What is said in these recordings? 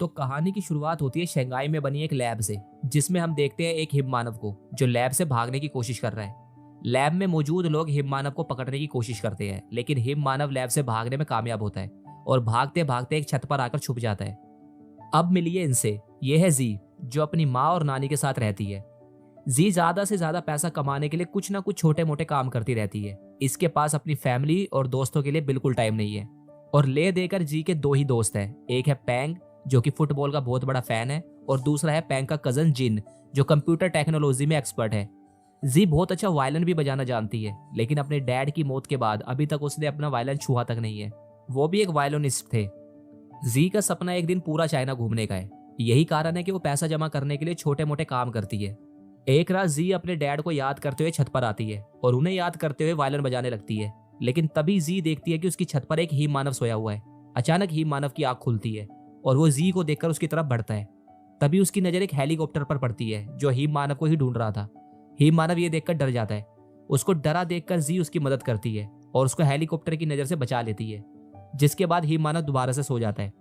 तो कहानी की शुरुआत होती है शंघाई में बनी एक लैब से, जिसमें हम देखते हैं एक हिम मानव को जो लैब से भागने की कोशिश कर रहा है। लैब में मौजूद लोग हिम मानव को पकड़ने की कोशिश करते हैं, लेकिन हिम मानव लैब से भागने में कामयाब होता है और भागते भागते एक छत पर आकर छुप जाता है। अब मिलिए इनसे, ये है जी, जो अपनी माँ और नानी के साथ रहती है। जी ज्यादा से ज्यादा पैसा कमाने के लिए कुछ ना कुछ छोटे मोटे काम करती रहती है। इसके पास अपनी फैमिली और दोस्तों के लिए बिल्कुल टाइम नहीं है। और ले देकर जी के दो ही दोस्त हैं, एक है पैंग जो कि फुटबॉल का बहुत बड़ा फैन है, और दूसरा है पैंग का कजन जिन जो कंप्यूटर टेक्नोलॉजी में एक्सपर्ट है। जी बहुत अच्छा वायलिन भी बजाना जानती है, लेकिन अपने डैड की मौत के बाद अभी तक उसने अपना वायलिन छुआ तक नहीं है। वो भी एक वायलिनिस्ट थे। जी का सपना एक दिन पूरा चाइना घूमने का है। यही कारण है कि वो पैसा जमा करने के लिए छोटे मोटे काम करती है। एक रात जी अपने डैड को याद करते हुए छत पर आती है और उन्हें याद करते हुए वायलिन बजाने लगती है। लेकिन तभी जी देखती है कि उसकी छत पर एक हिम मानव सोया हुआ है। अचानक हिम मानव की आंख खुलती है और वो जी को देखकर उसकी तरफ बढ़ता है। तभी उसकी नजर एक हेलीकॉप्टर पर पड़ती है जो हिम मानव को ही ढूंढ रहा था। हिम मानव ये देखकर डर जाता है। उसको डरा देखकर जी उसकी मदद करती है और उसको हेलीकॉप्टर की नजर से बचा लेती है, जिसके बाद हिम मानव दोबारा से सो जाता है।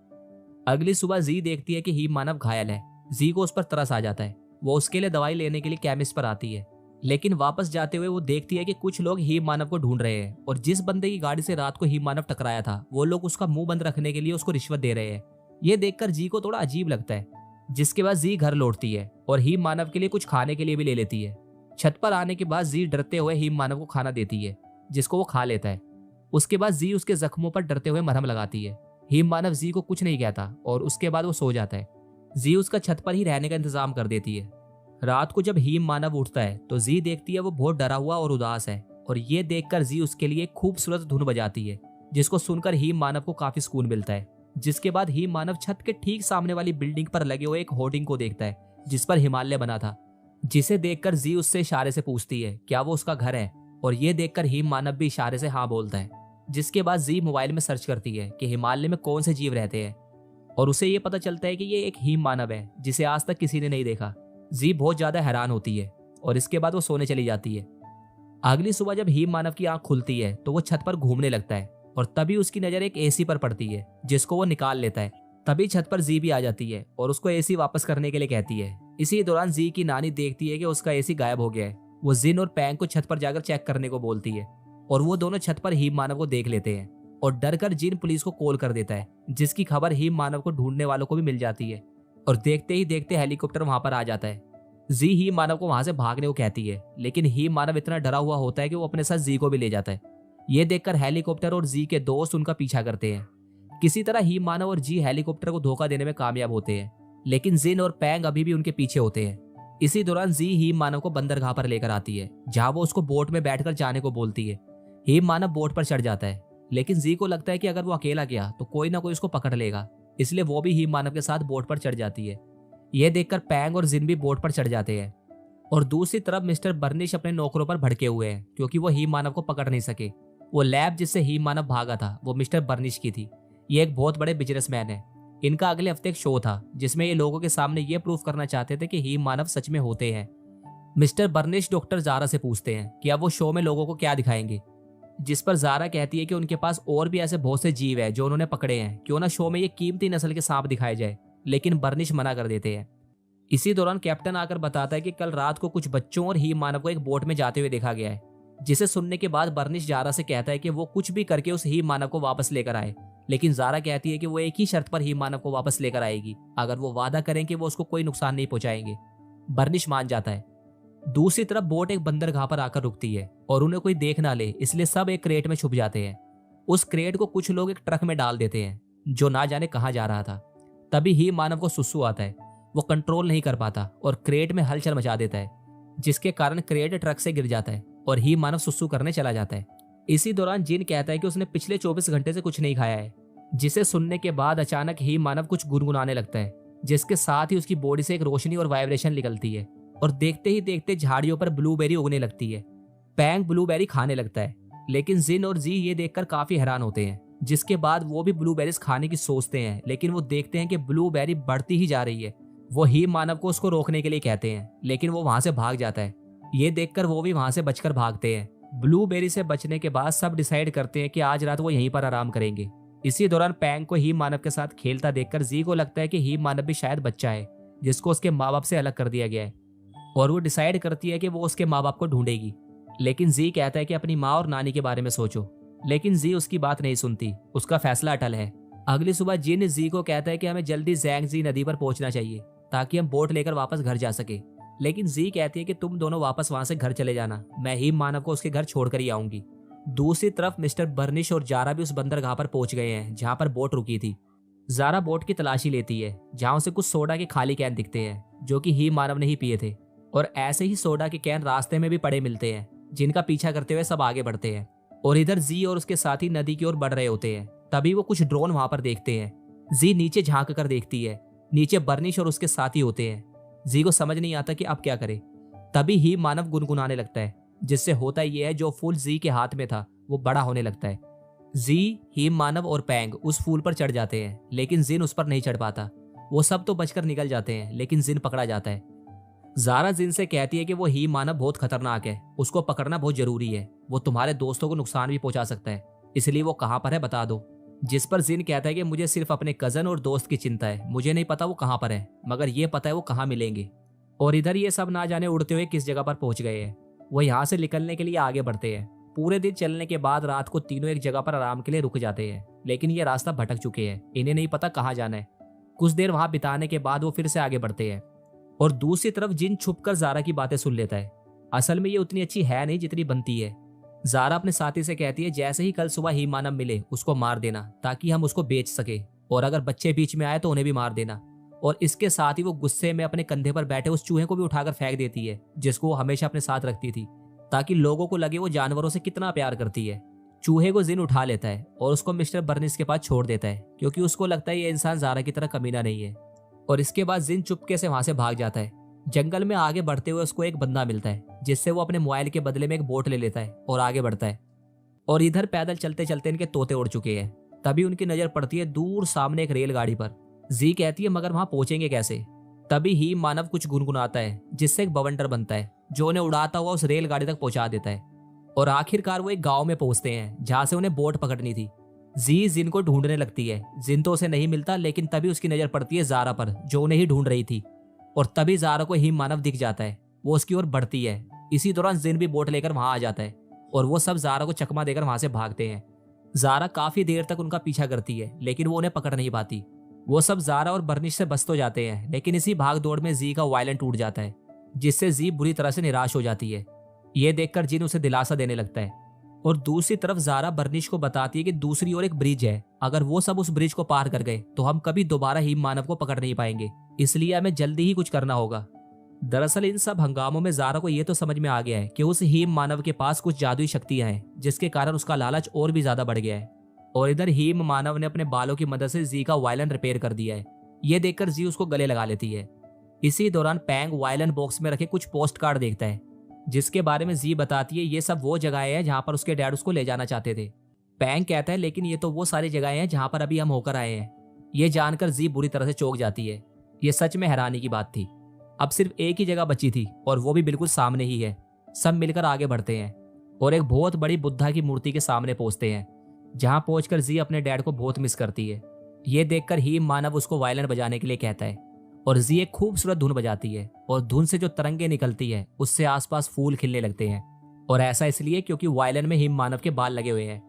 अगली सुबह जी देखती है कि हिम मानव घायल है। जी को उस पर तरस आ जाता है। वो उसके लिए दवाई लेने के लिए केमिस्ट पर आती है, लेकिन वापस जाते हुए वो देखती है कि कुछ लोग हिम मानव को ढूंढ रहे हैं और जिस बंदे की गाड़ी से रात को हिम मानव टकराया था वो लोग उसका मुंह बंद रखने के लिए उसको रिश्वत दे रहे हैं। ये देखकर जी को थोड़ा अजीब लगता है, जिसके बाद जी घर लौटती है और हिम मानव के लिए कुछ खाने के लिए भी ले लेती है। छत पर आने के बाद जी डरते हुए हिम मानव को खाना देती है, जिसको वो खा लेता है। उसके बाद जी उसके जख्मों पर डरते हुए मरहम लगाती है। हिम मानव जी को कुछ नहीं कहता और उसके बाद वो सो जाता है। जी उसका छत पर ही रहने का इंतजाम कर देती है। रात को जब हिम मानव उठता है तो जी देखती है वो बहुत डरा हुआ और उदास है, और ये देखकर जी उसके लिए एक खूबसूरत धुन बजाती है, जिसको सुनकर हिम मानव को काफी सुकून मिलता है। जिसके बाद हिम मानव छत के ठीक सामने वाली बिल्डिंग पर लगे हुए एक होर्डिंग को देखता है जिस पर हिमालय बना था, जिसे देखकर जी उससे इशारे से पूछती है क्या वो उसका घर है, और ये देखकर हिम मानव भी इशारे से हाँ बोलता है। जिसके बाद जी मोबाइल में सर्च करती है कि हिमालय में कौन से जीव रहते हैं, और उसे ये पता चलता है कि ये एक हिम मानव है जिसे आज तक किसी ने नहीं देखा। जी बहुत ज्यादा हैरान होती है और इसके बाद वो सोने चली जाती है। अगली सुबह जब हिम मानव की आंख खुलती है तो वो छत पर घूमने लगता है, और तभी उसकी नजर एक एसी पर पड़ती है जिसको वो निकाल लेता है। तभी छत पर जी भी आ जाती है और उसको एसी वापस करने के लिए कहती है। इसी दौरान जी की नानी देखती है कि उसका एसी गायब हो गया है। वो जिन और पैंग को छत पर जाकर चेक करने को बोलती है, और वो दोनों छत पर हिम मानव को देख लेते हैं, और डरकर जिन पुलिस को कॉल कर देता है, जिसकी खबर हिम मानव को ढूंढने वालों को भी मिल जाती है। और देखते ही देखते हेलीकॉप्टर वहां पर आ जाता है। जी हिम मानव को वहां से भागने को कहती है, लेकिन हिम मानव इतना डरा हुआ होता है कि वो अपने साथ जी को भी ले जाता है। ये देखकर हेलीकॉप्टर और जी के दोस्त उनका पीछा करते हैं। किसी तरह हिम मानव और जी हेलीकॉप्टर को धोखा देने में कामयाब होते हैं, लेकिन जिन और पैंग अभी भी उनके पीछे होते हैं। इसी दौरान जी हिम मानव को बंदरगाह पर लेकर आती है, जहां वो उसको बोट में बैठकर जाने को बोलती है। हिम मानव बोट पर चढ़ जाता है, लेकिन जी को लगता है कि अगर वो अकेला गया तो कोई ना कोई उसको पकड़ लेगा, इसलिए वो भी हिम मानव के साथ बोट पर चढ़ जाती है। यह देखकर पैंग और जिन भी बोट पर चढ़ जाते हैं, और दूसरी तरफ मिस्टर बर्निश अपने नौकरों पर भड़के हुए हैं क्योंकि वो हिम मानव को पकड़ नहीं सके। वो लैब जिससे हिम मानव भागा था वो मिस्टर बर्निश की थी। ये एक बहुत बड़े बिजनेसमैन है। इनका अगले हफ्ते एक शो था जिसमें ये लोगों के सामने ये प्रूफ करना चाहते थे कि हिम मानव सच में होते हैं। मिस्टर बर्निश डॉक्टर जारा से पूछते हैं कि अब वो शो में लोगों को क्या दिखाएंगे, जिस पर जारा कहती है कि उनके पास और भी ऐसे बहुत से जीव है जो उन्होंने पकड़े हैं, क्यों ना शो में ये कीमती नस्ल के सांप दिखाए जाए, लेकिन बर्निश मना कर देते हैं। इसी दौरान कैप्टन आकर बताता है कि कल रात को कुछ बच्चों और हिम मानव को एक बोट में जाते हुए देखा गया है, जिसे सुनने के बाद बर्निश जारा से कहता है कि वो कुछ भी करके उस हिम मानव को वापस लेकर आए, लेकिन जारा कहती है कि वो एक ही शर्त पर हिम मानव को वापस लेकर आएगी, अगर वो वादा करें कि वो उसको कोई नुकसान नहीं पहुंचाएंगे। बर्निश मान जाता है। दूसरी तरफ बोट एक बंदरगाह पर आकर रुकती है और उन्हें कोई देख ना ले इसलिए सब एक क्रेट में छुप जाते हैं। उस क्रेट को कुछ लोग एक ट्रक में डाल देते हैं जो ना जाने कहां जा रहा था। तभी हिम मानव को सुसु आता है। वो कंट्रोल नहीं कर पाता और क्रेट में हलचल मचा देता है, जिसके कारण क्रेट ट्रक से गिर जाता है और हिम मानव सुसु करने चला जाता है। इसी दौरान जिन कहता है कि उसने पिछले 24 घंटे से कुछ नहीं खाया है, जिसे सुनने के बाद अचानक हिम मानव कुछ गुनगुनाने लगता है, जिसके साथ ही उसकी बॉडी से एक रोशनी और वाइब्रेशन निकलती है, और देखते ही देखते झाड़ियों पर ब्लूबेरी उगने लगती है। पैंग ब्लूबेरी खाने लगता है, लेकिन जिन और जी ये देखकर काफी हैरान होते हैं, जिसके बाद वो भी ब्लूबेरीज खाने की सोचते हैं, लेकिन वो देखते हैं कि ब्लूबेरी बढ़ती ही जा रही है। वो हिम मानव को उसको रोकने के लिए कहते हैं, लेकिन वो वहां से भाग जाता है। ये देखकर वो भी वहां से बचकर भागते हैं। ब्लूबेरी से बचने के बाद सब डिसाइड करते हैं कि आज रात वो यहीं पर आराम करेंगे। इसी दौरान पैंग को हीम मानव के साथ खेलता देखकर जी को लगता है कि हीम मानव भी शायद बच्चा है जिसको उसके माँ बाप से अलग कर दिया गया है, और वो डिसाइड करती है कि वो उसके माँ बाप को ढूंढेगी। लेकिन जी कहता है कि अपनी माँ और नानी के बारे में सोचो, लेकिन जी उसकी बात नहीं सुनती, उसका फैसला अटल है। अगली सुबह जिन जी को कहता है कि हमें जल्दी ज़ैंगजी नदी पर पहुंचना चाहिए ताकि हम बोट लेकर वापस घर जा सके, लेकिन जी कहती है कि तुम दोनों वापस वहां से घर चले जाना, मैं हीम मानव को उसके घर छोड़कर ही आऊंगी। दूसरी तरफ मिस्टर बर्निश और जारा भी उस बंदरगाह पर पहुंच गए हैं जहां पर बोट रुकी थी। जारा बोट की तलाशी लेती है जहां उसे कुछ सोडा के खाली कैन दिखते हैं जो कि हीम मानव ने ही पिए थे, और ऐसे ही सोडा के कैन रास्ते में भी पड़े मिलते हैं जिनका पीछा करते हुए सब आगे बढ़ते हैं। और इधर जी और उसके साथी नदी की ओर बढ़ रहे होते हैं। तभी वो कुछ ड्रोन वहां पर देखते हैं। जी नीचे झांक कर देखती है, नीचे बर्निश और उसके साथी होते हैं। जी को समझ नहीं आता कि अब क्या करे। तभी ही मानव गुनगुनाने लगता है, जिससे होता यह है जो फूल जी के हाथ में था वो बड़ा होने लगता है। जी, हीम मानव और पैंग उस फूल पर चढ़ जाते हैं, लेकिन जिन उस पर नहीं चढ़ पाता। वो सब तो बचकर निकल जाते हैं, लेकिन जिन पकड़ा जाता है। जारा जिन से कहती है कि वो हीम मानव बहुत खतरनाक है, उसको पकड़ना बहुत जरूरी है, वो तुम्हारे दोस्तों को नुकसान भी पहुंचा सकता है, इसलिए वो कहाँ पर है बता दो। जिस पर जिन कहता है कि मुझे सिर्फ अपने कजन और दोस्त की चिंता है, मुझे नहीं पता वो कहाँ पर है, मगर ये पता है वो कहाँ मिलेंगे। और इधर ये सब ना जाने उड़ते हुए किस जगह पर पहुंच गए हैं। वो यहाँ से निकलने के लिए आगे बढ़ते हैं। पूरे दिन चलने के बाद रात को तीनों एक जगह पर आराम के लिए रुक जाते हैं, लेकिन ये रास्ता भटक चुके हैं, इन्हें नहीं पता कहाँ जाना है। कुछ देर वहां बिताने के बाद वो फिर से आगे बढ़ते हैं। और दूसरी तरफ जिन छुपकर जारा की बातें सुन लेता है। असल में ये उतनी अच्छी है नहीं जितनी बनती है। जारा अपने साथी से कहती है जैसे ही कल सुबह ही मानव मिले उसको मार देना ताकि हम उसको बेच सके, और अगर बच्चे बीच में आए तो उन्हें भी मार देना। और इसके साथ ही वो गुस्से में अपने कंधे पर बैठे उस चूहे को भी उठाकर फेंक देती है जिसको वो हमेशा अपने साथ रखती थी, ताकि लोगों को लगे वो जानवरों से कितना प्यार करती है। चूहे को जिन उठा लेता है और उसको मिस्टर बर्निस के पास छोड़ देता है, क्योंकि उसको लगता है ये इंसान जारा की तरह कमीना नहीं है। और इसके बाद जिन चुपके से वहां से भाग जाता है। जंगल में आगे बढ़ते हुए उसको एक बंदा मिलता है जिससे वो अपने मोबाइल के बदले में एक बोट ले लेता है और आगे बढ़ता है। और इधर पैदल चलते चलते इनके तोते उड़ चुके हैं। तभी उनकी नजर पड़ती है दूर सामने एक रेलगाड़ी पर। जी कहती है मगर वहां पहुंचेंगे कैसे। तभी ही मानव कुछ गुनगुनाता है जिससे एक बवंडर बनता है जो उन्हें उड़ाता हुआ उस रेलगाड़ी तक पहुंचा देता है। और आखिरकार वो एक गांव में पहुंचते हैं जहां से उन्हें बोट पकड़नी थी। जी जिन को ढूंढने लगती है। जिन तो उसे नहीं मिलता, लेकिन तभी उसकी नजर पड़ती है जारा पर जो उन्हें ही ढूंढ रही थी। और तभी जारा को ही मानव दिख जाता है, वो उसकी ओर बढ़ती है। इसी दौरान जिन भी बोट लेकर वहां आ जाता है और वो सब जारा को चकमा देकर वहां से भागते हैं। जारा काफी देर तक उनका पीछा करती है, लेकिन वो उन्हें पकड़ नहीं पाती। वो सब जारा और बर्निश से बच तो जाते हैं, लेकिन इसी भाग दौड़ में जी का वायलेंट टूट जाता है, जिससे जी बुरी तरह से निराश हो जाती है। ये देखकर जिन उसे दिलासा देने लगता है। और दूसरी तरफ जारा बर्निश को बताती है कि दूसरी ओर एक ब्रिज है, अगर वो सब उस ब्रिज को पार कर गए तो हम कभी दोबारा हीम मानव को पकड़ नहीं पाएंगे, इसलिए हमें जल्दी ही कुछ करना होगा। दरअसल इन सब हंगामों में जारा को यह तो समझ में आ गया है कि उस हीम मानव के पास कुछ जादुई शक्तियां हैं, जिसके कारण उसका लालच और भी ज्यादा बढ़ गया है। और इधर हीम मानव ने अपने बालों की मदद से जी का वायलन रिपेयर कर दिया है। ये देखकर जी उसको गले लगा लेती है। इसी दौरान पैंग वायलन बॉक्स में रखे कुछ पोस्ट कार्ड देखता है, जिसके बारे में जी बताती है ये सब वो जगहें हैं जहां पर उसके डैड उसको ले जाना चाहते थे। पैंग कहता है लेकिन ये तो वो सारी जगहें हैं जहां पर अभी हम होकर आए हैं। ये जानकर जी बुरी तरह से चौंक जाती है। ये सच में हैरानी की बात थी। अब सिर्फ एक ही जगह बची थी और वो भी बिल्कुल सामने ही है। सब मिलकर आगे बढ़ते हैं और एक बहुत बड़ी बुद्धा की मूर्ति के सामने पहुंचते हैं, जहां पहुंचकर जी अपने डैड को बहुत मिस करती है। ये देखकर हीम मानव उसको वायलिन बजाने के लिए कहता है और जी एक खूबसूरत धुन बजाती है और धुन से जो तरंगे निकलती है उससे आसपास फूल खिलने लगते हैं। और ऐसा इसलिए क्योंकि वायलिन में हीम मानव के बाल लगे हुए हैं।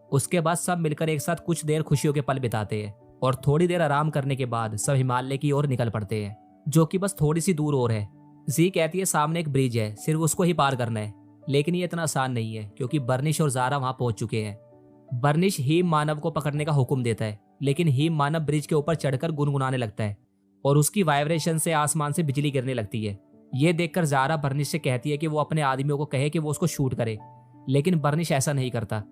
उसके बाद सब मिलकर एक साथ कुछ देर खुशियों के पल बिताते हैं और थोड़ी देर आराम करने के बाद सब हिमालय की ओर निकल पड़ते हैं, जो कि बस थोड़ी सी दूर और है। जी कहती है सामने एक ब्रिज है, सिर्फ उसको ही पार करना है, लेकिन ये इतना आसान नहीं है क्योंकि बर्निश और जारा वहां पहुंच चुके हैं। बर्निश हीम मानव को पकड़ने का हुक्म देता है, लेकिन हीम मानव ब्रिज के ऊपर चढ़कर गुनगुनाने लगता है और उसकी वाइब्रेशन से आसमान से बिजली गिरने लगती है। ये देखकर जारा बर्निश से कहती है कि वो अपने आदमियों को कहे कि वो उसको शूट करे, लेकिन बर्निश ऐसा नहीं करता।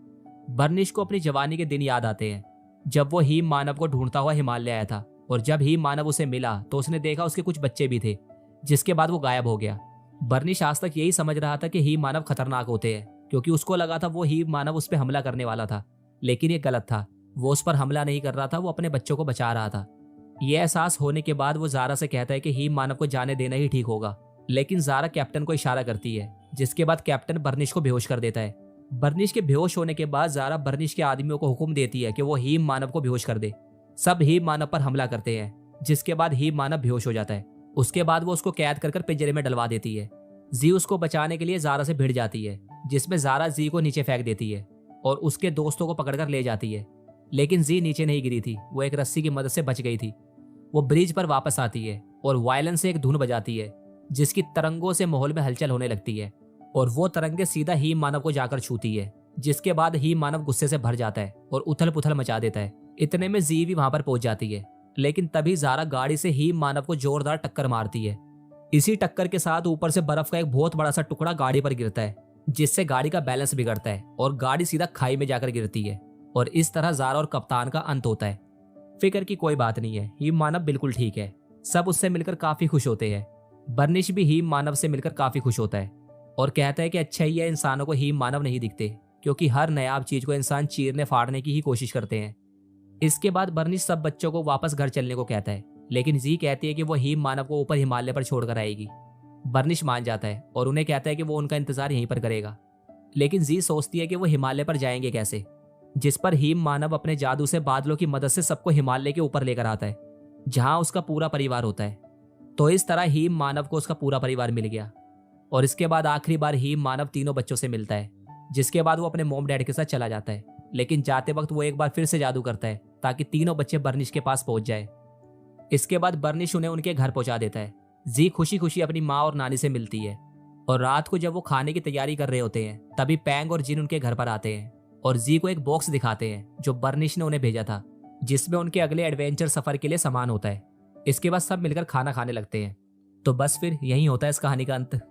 बर्निश को अपनी जवानी के दिन याद आते हैं, जब वो हीम मानव को ढूंढता हुआ हिमालय आया था। और जब हीम मानव उसे मिला तो उसने देखा उसके कुछ बच्चे भी थे, जिसके बाद वो गायब हो गया। बर्निश आज तक यही समझ रहा था कि हीम मानव खतरनाक होते हैं, क्योंकि उसको लगा था वो हीम मानव उस पर हमला करने वाला था, लेकिन ये गलत था। वो उस पर हमला नहीं कर रहा था, वो अपने बच्चों को बचा रहा था। ये एहसास होने के बाद वो जारा से कहता है कि हीम मानव को जाने देना ही ठीक होगा, लेकिन जारा कैप्टन को इशारा करती है, जिसके बाद कैप्टन बर्निश को बेहोश कर देता है। बर्निश के बेहोश होने के बाद ज़ारा बर्निश के आदमियों को हुक्म देती है कि वो हीम मानव को बेहोश कर दे। सब हीम मानव पर हमला करते हैं, जिसके बाद हीम मानव बेहोश हो जाता है। उसके बाद वो उसको कैद कर पिंजरे में डलवा देती है। जी उसको बचाने के लिए ज़ारा से भिड़ जाती है, जिसमें ज़ारा जी को नीचे फेंक देती है और उसके दोस्तों को पकड़कर ले जाती है। लेकिन जी नीचे नहीं गिरी थी, वो एक रस्सी की मदद से बच गई थी। वो ब्रिज पर वापस आती है और वायलिन से एक धुन बजाती है, जिसकी तरंगों से माहौल में हलचल होने लगती है और वो तरंगे सीधा हीम मानव को जाकर छूती है। जिसके बाद हीम मानव गुस्से से भर जाता है और उथल पुथल मचा देता है। इतने में जी भी वहां पर पहुंच जाती है, लेकिन तभी ज़ारा गाड़ी से हीम मानव को जोरदार टक्कर मारती है। इसी टक्कर के साथ ऊपर से बर्फ का एक बहुत बड़ा सा टुकड़ा गाड़ी पर गिरता है, जिससे गाड़ी का बैलेंस बिगड़ता है और गाड़ी सीधा खाई में जाकर गिरती है। और इस तरह ज़ारा और कप्तान का अंत होता है। फिक्र की कोई बात नहीं है, हीम मानव बिल्कुल ठीक है। सब उससे मिलकर काफी खुश होते हैं। बर्निश भी हीम मानव से मिलकर काफी खुश होता है और कहता है कि अच्छा ही है इंसानों को हीम मानव नहीं दिखते, क्योंकि हर नायाब चीज को इंसान चीरने फाड़ने की ही कोशिश करते हैं। इसके बाद बर्निश सब बच्चों को वापस घर चलने को कहता है, लेकिन जी कहती है कि वो हीम मानव को ऊपर हिमालय पर छोड़कर आएगी। बर्निश मान जाता है और उन्हें कहता है कि वो उनका इंतजार यहीं पर करेगा। लेकिन जी सोचती है कि वो हिमालय पर जाएंगे कैसे, जिस पर हीम मानव अपने जादू से बादलों की मदद से सबको हिमालय के ऊपर लेकर आता है, जहां उसका पूरा परिवार होता है। तो इस तरह हीम मानव को उसका पूरा परिवार मिल गया। और इसके बाद आखिरी बार हीम मानव तीनों बच्चों से मिलता है, जिसके बाद वो अपने मॉम डैड के साथ चला जाता है। लेकिन जाते वक्त वो एक बार फिर से जादू करता है ताकि तीनों बच्चे बर्निश के पास पहुंच जाए। इसके बाद बर्निश उन्हें उनके घर पहुंचा देता है। जी खुशी खुशी अपनी माँ और नानी से मिलती है और रात को जब वो खाने की तैयारी कर रहे होते हैं, तभी पैंग और जिन उनके घर पर आते हैं और जी को एक बॉक्स दिखाते हैं जो बर्निश ने उन्हें भेजा था, जिसमें उनके अगले एडवेंचर सफर के लिए सामान होता है। इसके बाद सब मिलकर खाना खाने लगते हैं। तो बस फिर यही होता है इस कहानी का अंत।